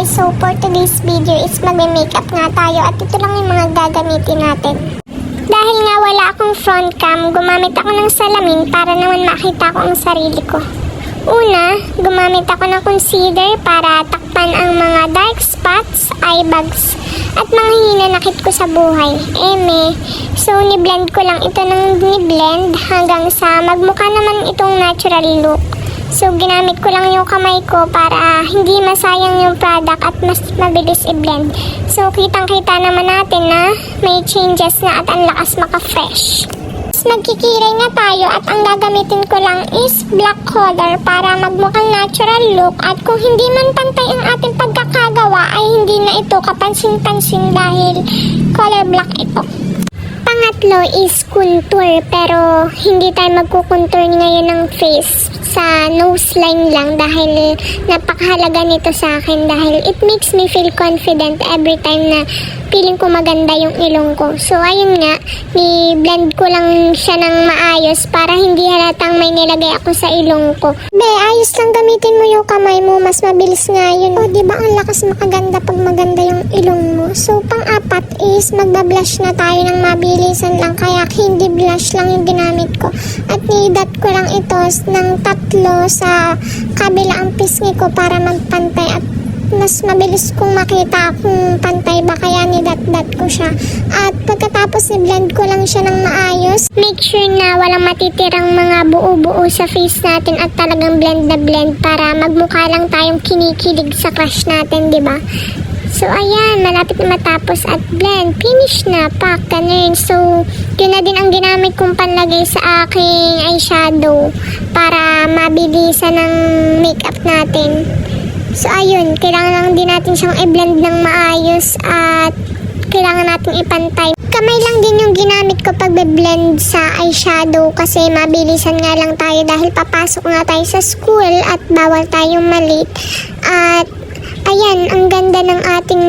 So for today's video is magme-makeup nga tayo at ito lang yung mga gagamitin natin. Dahil nga wala akong front cam, gumamit ako ng salamin para naman makita ko ang sarili ko. Una, gumamit ako ng concealer para takpan ang mga dark spots, eye bags, at mga hinanakit ko sa buhay. So ni-blend ko lang ito ng ni-blend hanggang sa magmukha naman itong natural look. So, ginamit ko lang yung kamay ko para hindi masayang yung product at mas mabilis i-blend. So, kitang-kita naman natin na may changes na at ang lakas maka-fresh. Magkikiray nga tayo at ang gagamitin ko lang is black color para magmukhang natural look at kung hindi man pantay ang ating pagkakagawa ay hindi na ito kapansin-pansin dahil color black ito. Pangatlo is contour pero hindi tayo magkukontour ngayon ng face. Sa nose line lang dahil napakahalaga nito sa akin dahil it makes me feel confident every time na feeling ko maganda yung ilong ko. So ayun nga, ni-blend ko lang siya ng maayos para hindi halatang may nilagay ako sa ilong ko. Ayos lang gamitin mo yung kamay mo, mas mabilis nga yun. O diba ang lakas makaganda pag maganda yung ilong mo. So pang-apat is magbablush na tayo ng mabilisan lang kaya hindi blush lang yung ginamit ko. At ni-dot ko lang ito ng tatlo sa kabilang pisngi ko para magpantay at mas mabilis kong makita kung pantay ba kaya ni-dot-dot ko siya. At pagkatapos ni-blend ko lang siya ng maayos, make sure na walang matitirang mga buo-buo sa face natin at talagang blend na blend para magmukha lang tayong kinikilig sa crush natin, di ba? So, ayan, malapit na matapos at blend. Finish na, pack, ganun. So, yun na din ang ginamit kong panlagay sa aking eyeshadow para mabilisan ng makeup natin. So, ayun, kailangan lang din natin siyang i-blend ng maayos at kailangan natin ipantay. Kamay lang din yung ginamit ko pag blend sa eyeshadow kasi mabilisan nga lang tayo dahil papasok nga tayo sa school at bawal tayong malate. At ayan, ang ganda ng ating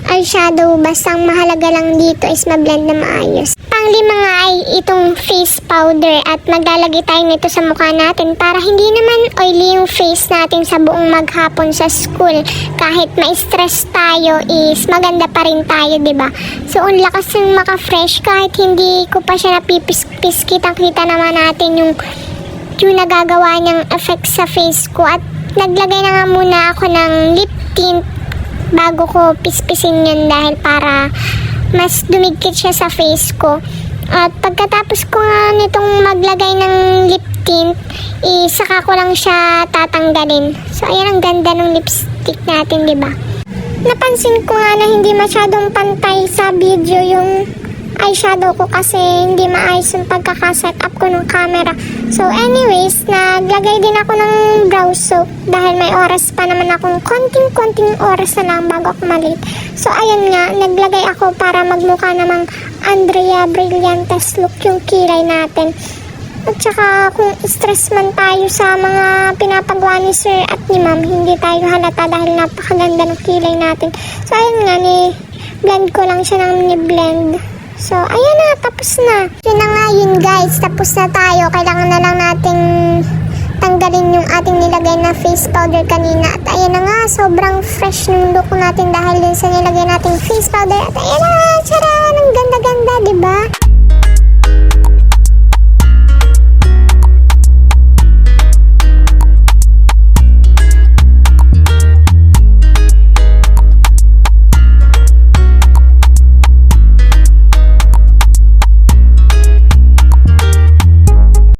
eyeshadow. Basta ang mahalaga lang dito is ma-blend na maayos. Panglima nga ay itong face powder at maglalagay tayo nito sa mukha natin para hindi naman oily yung face natin sa buong maghapon sa school. Kahit ma-stress tayo is maganda pa rin tayo, diba? So, ang lakas ng maka-fresh kahit hindi ko pa siya napipis-pis. Kitang-kita naman natin yung nagagawa niyang effect sa face ko at naglagay na nga muna ako ng lip tint bago ko pispisin yun dahil para mas dumikit siya sa face ko. At pagkatapos ko nga nitong maglagay ng lip tint, saka ko lang siya tatanggalin. So, ayan ang ganda ng lipstick natin, diba? Napansin ko nga na hindi masyadong pantay sa video yung eyeshadow ko kasi hindi maayos yung pagkakaset up ko ng camera. So anyways, naglagay din ako ng brow soap dahil may oras pa naman akong konting oras na lang bago ako malate. So ayun nga, naglagay ako para magmukha namang Andrea Brillantes look yung kilay natin. At saka kung stress man tayo sa mga pinapagawa ni sir at ni ma'am, hindi tayo halata dahil napakaganda ng kilay natin. So ayun nga, ni-blend ko lang siya ng ni-blend. So, ayan na, tapos na. Yun na nga yun guys, tapos na tayo. Kailangan na lang nating tanggalin yung ating nilagay na face powder kanina. At ayan na nga, sobrang fresh ng look natin dahil dun sa nilagay nating face powder. At ayan na, tsaran, ang ganda-ganda, diba?